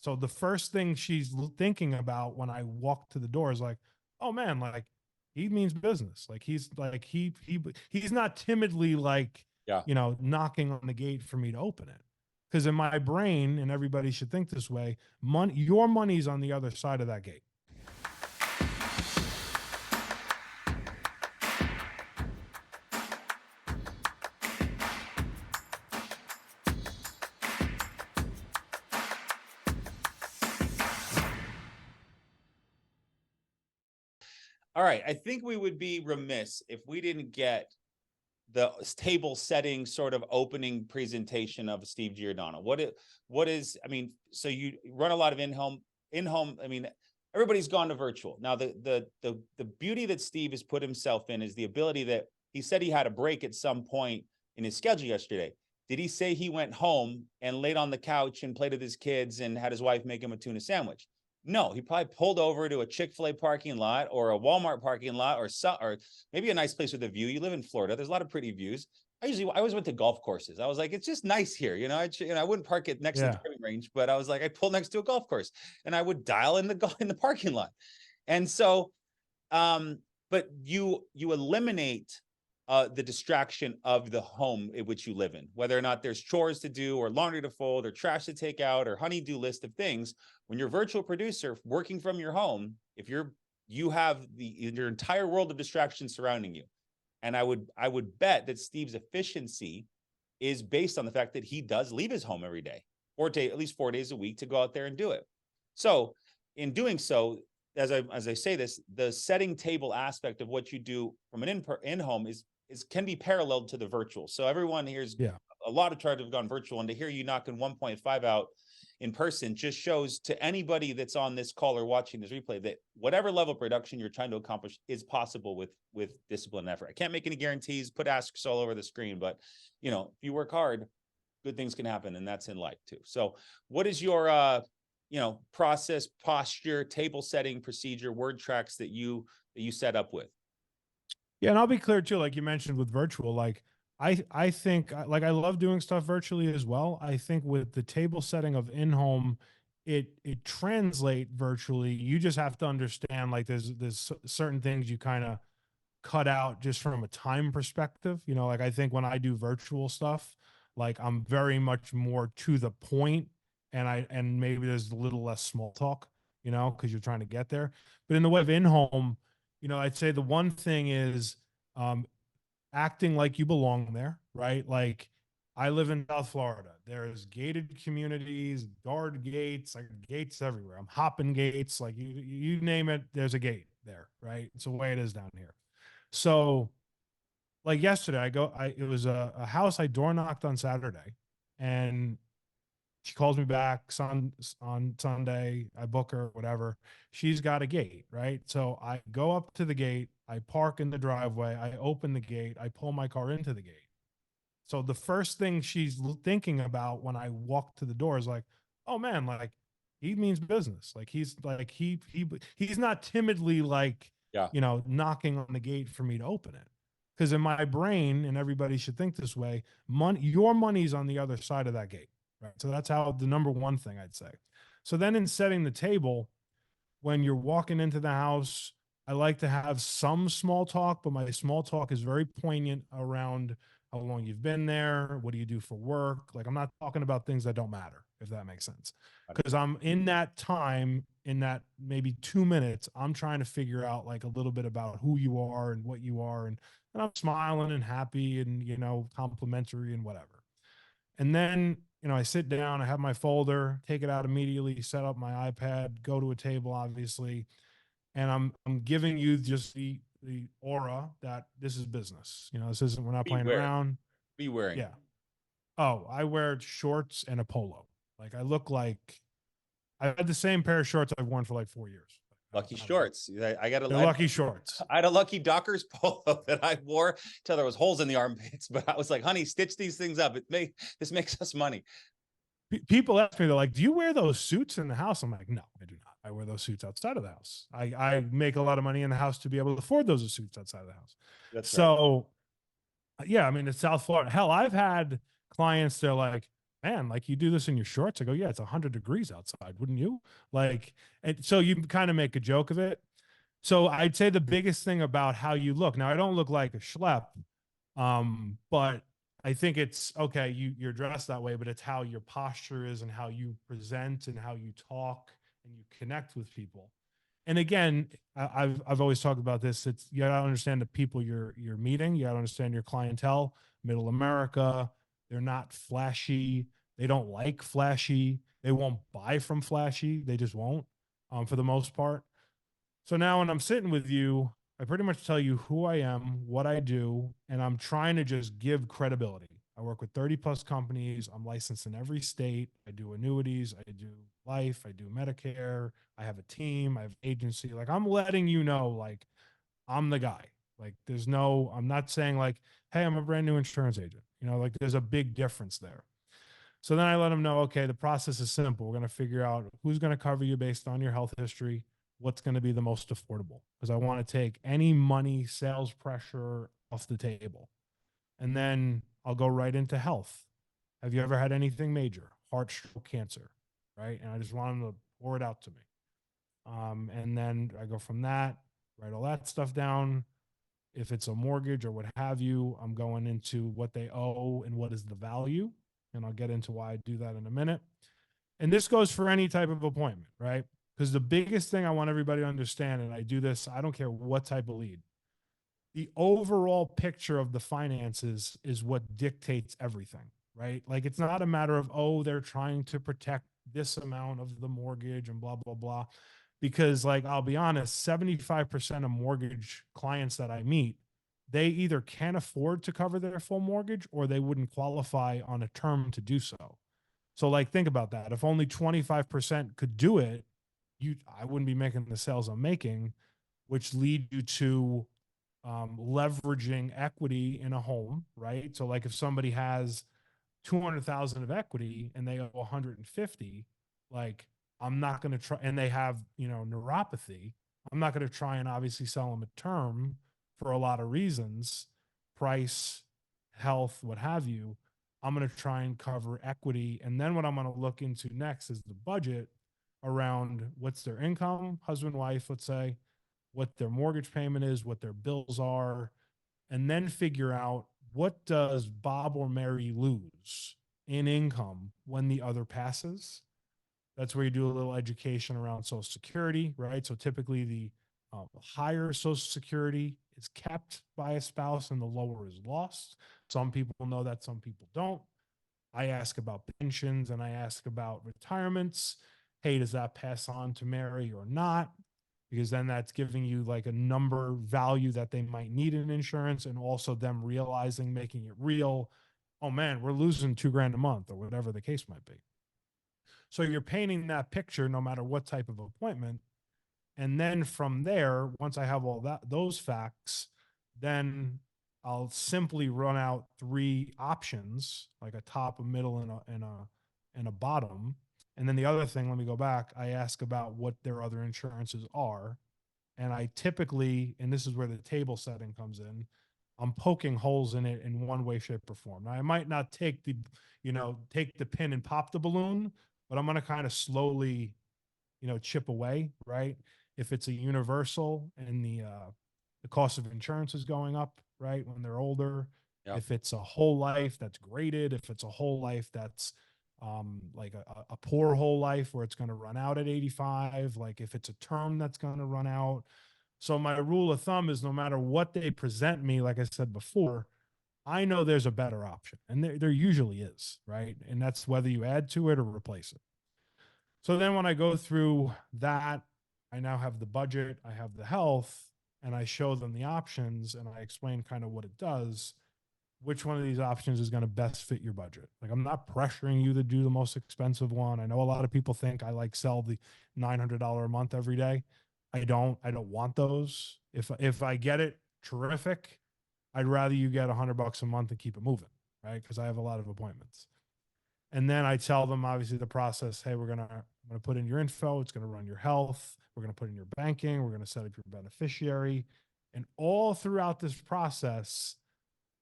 So the first thing she's thinking about when I walk to the door is like, oh man, like he means business. Like he's not timidly like, Yeah. knocking on the gate for me to open it. Because in my brain, and everybody should think this way, your money's on the other side of that gate. All right. I think we would be remiss if we didn't get the table setting sort of opening presentation of Steve Giordano. What is, I mean, so you run a lot of in-home, I mean, everybody's gone to virtual. Now the beauty that Steve has put himself in is the ability that he said he had a break at some point in his schedule yesterday. Did he say he went home and laid on the couch and played with his kids and had his wife make him a tuna sandwich? No, he probably pulled over to a Chick-fil-A parking lot or a Walmart parking lot or maybe a nice place with a view. You live in Florida. There's a lot of pretty views. I always went to golf courses. I was like, it's just nice here. I wouldn't park it next to the Yeah. driving range, but I was like, I pull next to a golf course and I would dial in the parking lot. And so, but you eliminate the distraction of the home in which you live in, whether or not there's chores to do or laundry to fold or trash to take out or honey-do list of things. When you're a virtual producer working from your home, if you have your entire world of distractions surrounding you. And I would bet that Steve's efficiency is based on the fact that he does leave his home every day, at least 4 days a week to go out there and do it. So in doing so, as I say this, the setting table aspect of what you do from an in-home is can be paralleled to the virtual. So everyone here's a lot of charges have gone virtual, and to hear you knocking 1.5 out in person just shows to anybody that's on this call or watching this replay that whatever level of production you're trying to accomplish is possible with discipline and effort. I can't make any guarantees, put asterisks all over the screen, but if you work hard, good things can happen, and that's in life too. So what is your process, posture, table setting, procedure, word tracks that you set up with? Yeah, and I'll be clear too, like you mentioned with virtual, like I think like I love doing stuff virtually as well. I think with the table setting of in-home, it translate virtually. You just have to understand like there's certain things you kind of cut out just from a time perspective. Like I think when I do virtual stuff, like I'm very much more to the point, and maybe there's a little less small talk, because you're trying to get there. But in the way of in-home, I'd say the one thing is um, acting like you belong there, right? Like I live in South Florida. There's gated communities, guard gates, like gates everywhere. I'm hopping gates, like you name it, there's a gate there, right? It's the way it is down here. So like yesterday, it was a house I door knocked on Saturday, and she calls me back on Sunday. I book her, whatever. She's got a gate, right? So I go up to the gate, I park in the driveway, I open the gate, I pull my car into the gate. So the first thing she's thinking about when I walk to the door is like, oh man, like he means business. Like he's not timidly like, Yeah. knocking on the gate for me to open it. Because in my brain, and everybody should think this way, your money's on the other side of that gate. Right. So that's how the number one thing I'd say. So then in setting the table, when you're walking into the house, I like to have some small talk, but my small talk is very poignant around how long you've been there. What do you do for work? Like I'm not talking about things that don't matter, if that makes sense. Because I'm in that time, in that maybe 2 minutes, I'm trying to figure out like a little bit about who you are and what you are. And I'm smiling and happy and, complimentary and whatever. And then, I sit down, I have my folder, take it out immediately, set up my iPad, go to a table, obviously. And I'm giving you just the aura that this is business. This isn't, we're not playing around. Be wearing. Yeah. Oh, I wear shorts and a polo. Like I look like I had the same pair of shorts I've worn for like 4 years. Lucky shorts. I got lucky shorts. I had a lucky Dockers polo that I wore till there was holes in the armpits, but I was like, honey, stitch these things up. This makes us money. People ask me, they're like, do you wear those suits in the house? I'm like, no, I do not. I wear those suits outside of the house. I make a lot of money in the house to be able to afford those suits outside of the house. That's so right. Yeah, I mean, it's South Florida. Hell, I've had clients, they're like, man, like you do this in your shorts. I go, yeah, it's 100 degrees outside, wouldn't you? Like, and so you kind of make a joke of it. So I'd say the biggest thing about how you look. Now, I don't look like a schlep, but I think it's okay. You're dressed that way, but it's how your posture is and how you present and how you talk and you connect with people. And again, I've always talked about this. It's you gotta understand the people you're meeting. You gotta understand your clientele. Middle America, they're not flashy. They don't like flashy. They won't buy from flashy. They just won't, for the most part. So now when I'm sitting with you, I pretty much tell you who I am, what I do, and I'm trying to just give credibility. I work with 30 plus companies. I'm licensed in every state. I do annuities, I do life, I do Medicare. I have a team, I have agency. Like I'm letting you know, like I'm the guy. Like there's no, I'm not saying like, hey, I'm a brand new insurance agent. Like there's a big difference there. So then I let them know, okay, the process is simple. We're going to figure out who's going to cover you based on your health history, what's going to be the most affordable, because I want to take any money sales pressure off the table. And then I'll go right into health. Have you ever had anything major? Heart, stroke, cancer, right? And I just want them to pour it out to me. And then I go from that, write all that stuff down. If it's a mortgage or what have you, I'm going into what they owe and what is the value. And I'll get into why I do that in a minute. And this goes for any type of appointment, right? Because the biggest thing I want everybody to understand, and I do this, I don't care what type of lead, the overall picture of the finances is what dictates everything, right? Like it's not a matter of, oh, they're trying to protect this amount of the mortgage and blah, blah, blah. Because, like, I'll be honest, 75% of mortgage clients that I meet, they either can't afford to cover their full mortgage or they wouldn't qualify on a term to do so. So, like, think about that. If only 25% could do it, I wouldn't be making the sales I'm making, which lead you to leveraging equity in a home, right? So like if somebody has 200,000 of equity and they owe 150, like I'm not going to try, and they have, neuropathy. I'm not going to try and obviously sell them a term for a lot of reasons, price, health, what have you. I'm going to try and cover equity. And then what I'm going to look into next is the budget around what's their income, husband, wife, let's say, what their mortgage payment is, what their bills are, and then figure out what does Bob or Mary lose in income when the other passes. That's where you do a little education around Social Security, right? So typically the higher Social Security is kept by a spouse and the lower is lost. Some people know that, some people don't. I ask about pensions and I ask about retirements. Hey, does that pass on to Mary or not? Because then that's giving you like a number value that they might need in insurance, and also them realizing, making it real. Oh man, we're losing 2 grand a month or whatever the case might be. So you're painting that picture no matter what type of appointment. And then from there, once I have all those facts, then I'll simply run out 3 options, like a top, a middle, and a bottom. And then the other thing, let me go back. I ask about what their other insurances are, and I typically, and this is where the table setting comes in, I'm poking holes in it in one way, shape, or form. Now I might not take the pin and pop the balloon, but I'm going to kind of slowly, chip away, right? If it's a universal and the cost of insurance is going up, right, when they're older. Yep. If it's a whole life that's graded, if it's a whole life that's like a poor whole life where it's going to run out at 85, like if it's a term that's going to run out. So my rule of thumb is no matter what they present me, like I said before, I know there's a better option, and there usually is, right? And that's whether you add to it or replace it. So then when I go through that, I now have the budget, I have the health, and I show them the options and I explain kind of what it does. Which one of these options is going to best fit your budget? Like I'm not pressuring you to do the most expensive one. I know a lot of people think I like sell the $900 a month every day. I don't want those. If I get it, terrific. I'd rather you get $100 a month and keep it moving, right? Because I have a lot of appointments. And then I tell them obviously the process. Hey, I'm gonna put in your info. It's gonna run your health. We're gonna put in your banking. We're gonna set up your beneficiary, and all throughout this process,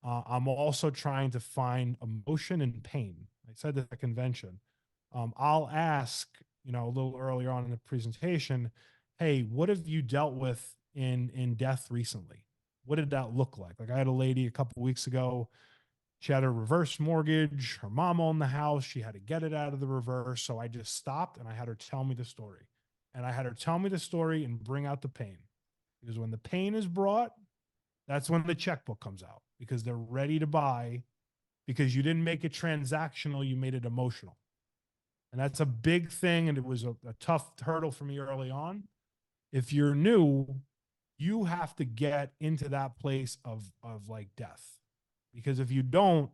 I'm also trying to find emotion and pain. I said this at convention. I'll ask, you know, a little earlier on in the presentation, hey, what have you dealt with in death recently? What did that look like? Like I had a lady a couple weeks ago. She had a reverse mortgage. Her mom owned the house. She had to get it out of the reverse. So I just stopped and I had her tell me the story. And I had her tell me the story and bring out the pain. Because when the pain is brought, that's when the checkbook comes out because they're ready to buy because you didn't make it transactional, you made it emotional. And that's a big thing. And it was a tough hurdle for me early on. If you're new, you have to get into that place of like death. Because if you don't,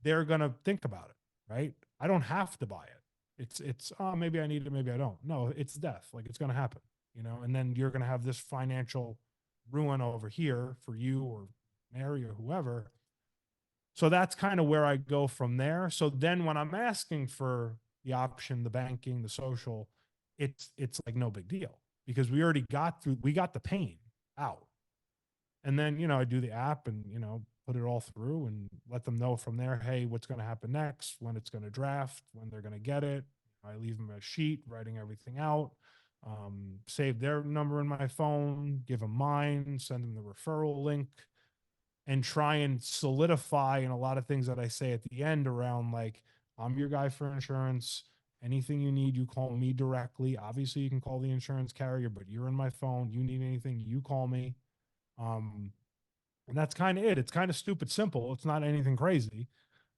they're gonna think about it, right? I don't have to buy it. It's oh, maybe I need it, maybe I don't. No, it's death. Like it's gonna happen, you know, and then you're gonna have this financial ruin over here for you or Mary or whoever. So that's kind of where I go from there. So then when I'm asking for the option, the banking, the social, it's like no big deal because we got the pain out. And then, you know, I do the app and, you know, put it all through and let them know from there, hey, what's going to happen next, when it's going to draft, when they're going to get it. I leave them a sheet, writing everything out, save their number in my phone, give them mine, send them the referral link, and try and solidify in a lot of things that I say at the end around like, I'm your guy for insurance. Anything you need, you call me directly. Obviously, you can call the insurance carrier, but you're in my phone. You need anything, you call me. Um, and that's kind of it. It's kind of stupid simple. It's not anything crazy.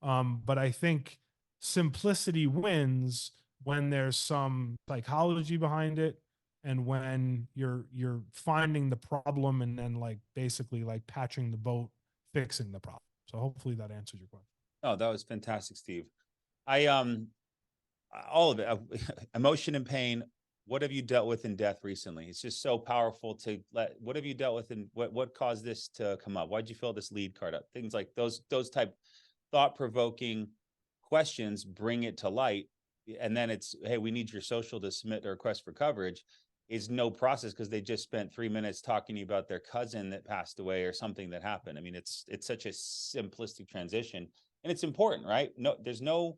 But I think simplicity wins when there's some psychology behind it and when you're finding the problem and then like basically like patching the boat, fixing the problem. So hopefully that answers your question. Oh, that was fantastic, Steve. I all of it, emotion and pain. What have you dealt with in death recently? It's just so powerful to let. What have you dealt with, and what caused this to come up? Why'd you fill this lead card up? Things like those type thought provoking questions bring it to light, and then it's, hey, we need your social to submit a request for coverage. Is no process because they just spent 3 minutes talking to you about their cousin that passed away or something that happened. I mean, it's such a simplistic transition, and it's important, right? No, there's no,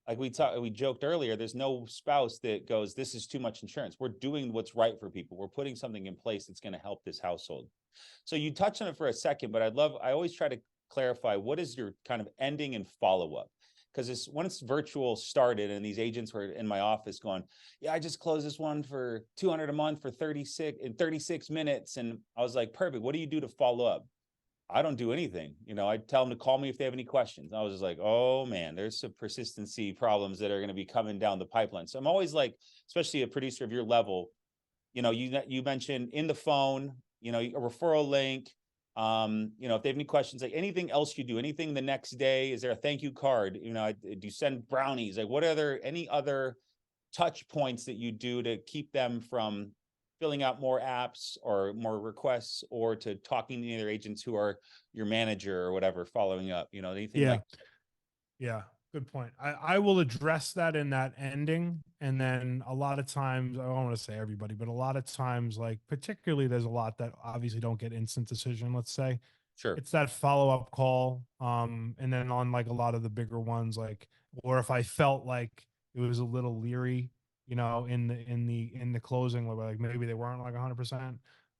like we joked earlier, there's no spouse that goes, this is too much insurance. We're doing what's right for people. We're putting something in place that's going to help this household. So you touched on it for a second, but I always try to clarify, what is your kind of ending and follow-up? Because it's when it's virtual started and these agents were in my office going, yeah, I just closed this one for 200 a month for 36 minutes. And I was like, perfect. What do you do to follow up? I don't do anything. You know, I tell them to call me if they have any questions. I was just like, oh man, there's some persistency problems that are going to be coming down the pipeline. So I'm always like, especially a producer of your level, you know, you mentioned in the phone, you know, a referral link. You know, if they have any questions, like anything else you do, anything the next day, is there a thank you card? You know, do you send brownies? Like, what are there any other touch points that you do to keep them from filling out more apps or more requests, or to talking to other agents who are your manager or whatever, following up, you know, anything Yeah. like Yeah, good point. I will address that in that ending. And then a lot of times, I don't want to say everybody, but a lot of times, like particularly there's a lot that obviously don't get instant decision, let's say. sure. It's that follow-up call. And then on like a lot of the bigger ones, like, or if I felt like it was a little leery, you know, in the closing, where like maybe they weren't like 100%.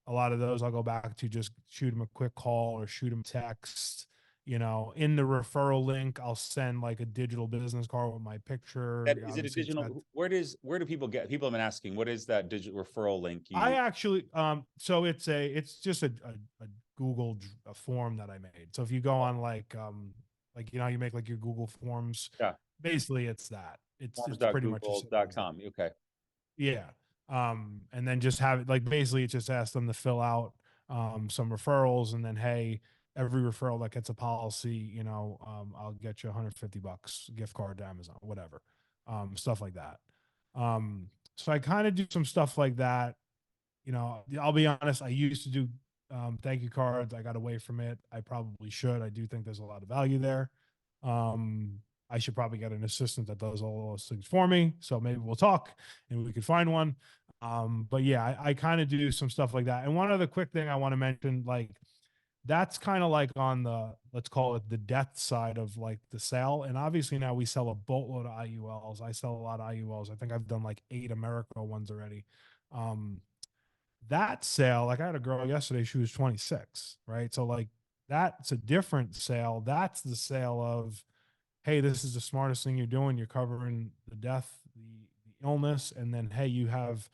A lot of those I'll go back to just shoot them a quick call or shoot them text. You know, in the referral link, I'll send like a digital business card with my That picture. is it a Obviously, it's got. digital, where do people get, people have been asking, what is that digital referral link you I use? actually, so it's just a Google a form that I made. So if you go on like you know, you make like your Google Forms. Yeah, Basically, it's that. It's pretty much as simple as that. forms.google.com. Okay. Yeah. And then just have it like basically it just asks them to fill out some referrals and then hey, every referral that gets a policy, you know, I'll get you $150 gift card to Amazon, whatever. Stuff like that. So I kind of do some stuff like that. You know, I'll be honest, I used to do thank you cards. I got away from it. I probably should. I do think there's a lot of value there. Um, I should probably get an assistant that does all those things for me. So maybe we'll talk and we could find one. But yeah, I kind of do some stuff like that. And one other quick thing I want to mention, like that's kind of like on the, let's call it the death side of like the sale. And obviously now we sell a boatload of IULs. I sell a lot of IULs. I think I've done like 8 America ones already. Um, that sale, like I had a girl yesterday, she was 26, right? So like that's a different sale. That's the sale of, hey, this is the smartest thing you're doing. You're covering the death, the illness, and then hey, you have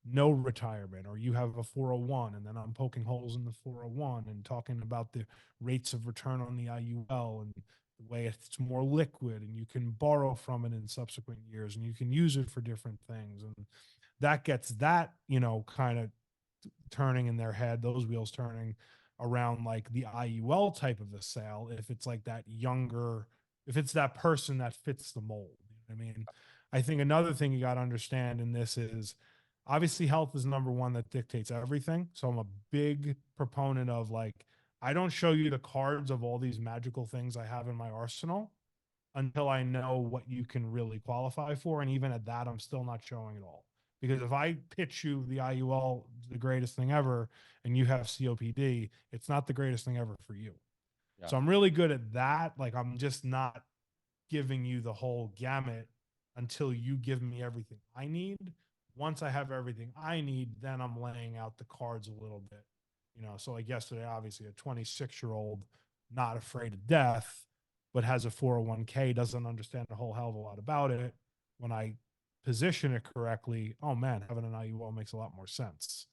no retirement, or you have a 401, and then I'm poking holes in the 401 and talking about the rates of return on the IUL and the way it's more liquid and you can borrow from it in subsequent years and you can use it for different things. And that gets that, kind of turning in their head, those wheels turning around like the IUL type of a sale. If it's like that younger, if it's that person that fits the mold, I mean, I think another thing you got to understand in this is obviously health is number one that dictates everything. So I'm a big proponent of like, I don't show you the cards of all these magical things I have in my arsenal until I know what you can really qualify for. And even at that, I'm still not showing it all. Because if I pitch you the IUL, the greatest thing ever, and you have COPD, it's not the greatest thing ever for you. Yeah. So I'm really good at that. Like I'm just not giving you the whole gamut until you give me everything I need. Once I have everything I need, then I'm laying out the cards a little bit. So like yesterday, obviously a 26-year-old not afraid of death, but has a 401k, doesn't understand a whole hell of a lot about it. When I position it correctly, oh man, having an IUL makes a lot more sense.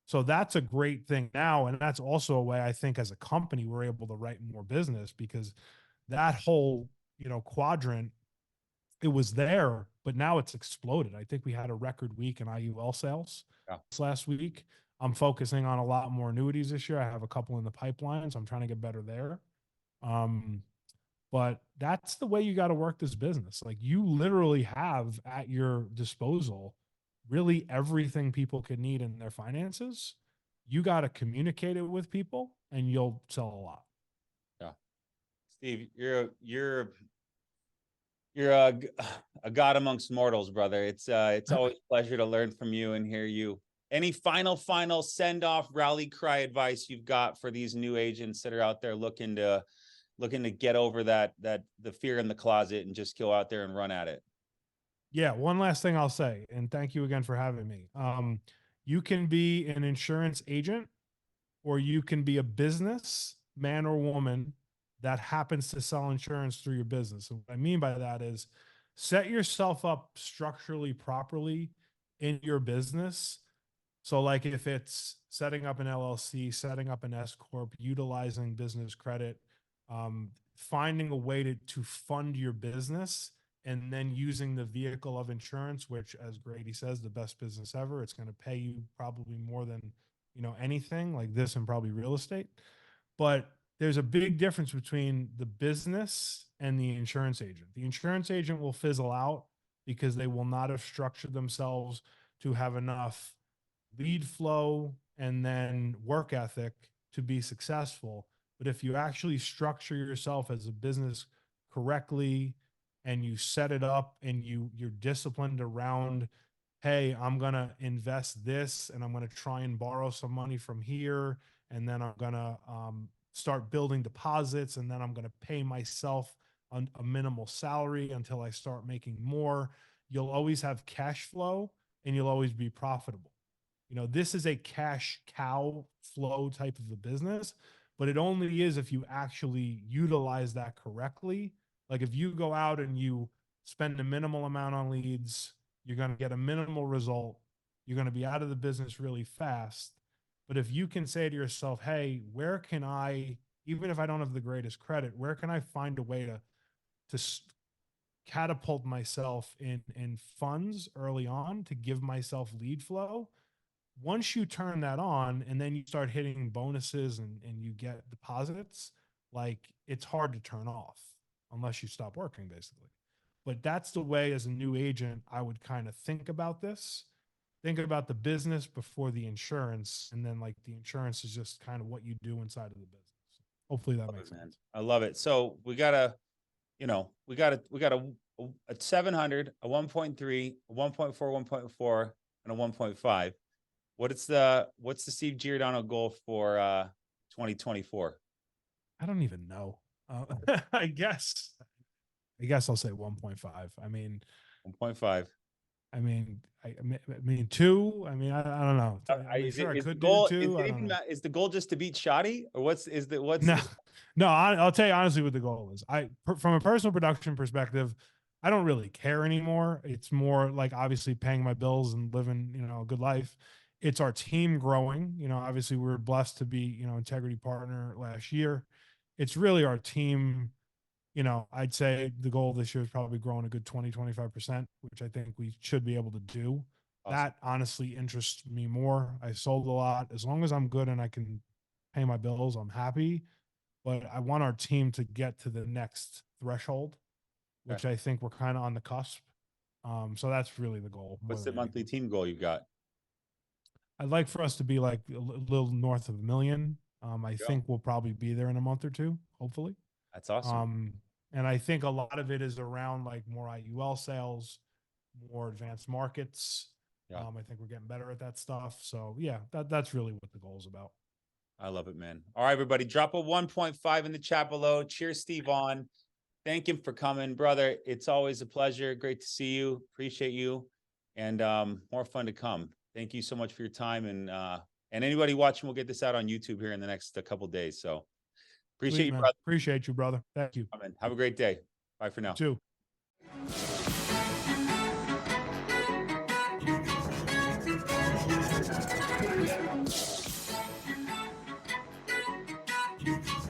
So that's a great thing now. And that's also a way I think as a company, we're able to write more business because that whole, quadrant, it was there, but now it's exploded. I think we had a record week in IUL sales Yeah. this last week. I'm focusing on a lot more annuities this year. I have a couple in the pipeline, so I'm trying to get better there. But that's the way you got to work this business. Like you literally have at your disposal really everything people could need in their finances. You got to communicate it with people and you'll sell a lot. Yeah. Steve, you're a god amongst mortals, brother. It's always a pleasure to learn from you and hear you. Any final send off rally cry advice you've got for these new agents that are out there looking to get over that the fear in the closet and just go out there and run at it? Yeah, one last thing I'll say, and thank you again for having me. You can be an insurance agent or you can be a business man or woman that happens to sell insurance through your business. And what I mean by that is set yourself up structurally properly in your business. So like if it's setting up an LLC, setting up an S corp, utilizing business credit, finding a way to fund your business and then using the vehicle of insurance, which as Grady says, the best business ever, it's going to pay you probably more than, anything like this and probably real estate. But there's a big difference between the business and the insurance agent. The insurance agent will fizzle out because they will not have structured themselves to have enough lead flow and then work ethic to be successful. But if you actually structure yourself as a business correctly and you set it up and you're disciplined around, hey, I'm going to invest this and I'm going to try and borrow some money from here. And then I'm going to start building deposits. And then I'm going to pay myself a minimal salary until I start making more. You'll always have cash flow and you'll always be profitable. This is a cash cow flow type of a business, but it only is if you actually utilize that correctly. Like if you go out and you spend a minimal amount on leads, you're going to get a minimal result. You're going to be out of the business really fast. But if you can say to yourself, hey, where can I, even if I don't have the greatest credit, where can I find a way to catapult myself in funds early on to give myself lead flow? Once you turn that on and then you start hitting bonuses and you get deposits, like it's hard to turn off unless you stop working, basically. But that's the way as a new agent, I would kind of think about this. Think about the business before the insurance. And then like the insurance is just kind of what you do inside of the business. Hopefully that makes sense. I love it. So we got a 700, a 1.3, a 1.4, 1.4, and a 1.5. What's the Steve Giordano goal for 2024? I don't even know. I guess. I guess I'll say 1.5. 1.5. I mean, two. I don't know. I mean, Is sure, it I is the could do goal? Is two. it I don't even know. is the goal just to beat Shoddy, or what's No, no. I'll tell you honestly what the goal is. From a personal production perspective, I don't really care anymore. It's more like obviously paying my bills and living, a good life. It's our team growing. Obviously we were blessed to be, integrity partner last year. It's really our team. I'd say the goal this year is probably growing a good 20-25%, which I think we should be able to do. Awesome. That honestly interests me more. I sold a lot. As long as I'm good and I can pay my bills, I'm happy. But I want our team to get to the next threshold, Okay. which I think we're kind of on the cusp. So that's really the goal. What's the monthly team goal you've got? I'd like for us to be like a little north of 1 million. I think we'll probably be there in a month or two, hopefully. That's awesome. And I think a lot of it is around like more IUL sales, more advanced markets. Yeah. I think we're getting better at that stuff. So yeah, that's really what the goal is about. I love it, man. All right, everybody, drop a 1.5 in the chat below. Cheers, Steve on. Thank him for coming, brother. It's always a pleasure. Great to see you. Appreciate you, and more fun to come. Thank you so much for your time, and anybody watching, we'll get this out on YouTube here in the next couple days. So appreciate Sweet, you, man. brother. Appreciate you, brother. Thank you. Have a great day. Bye for now. You too.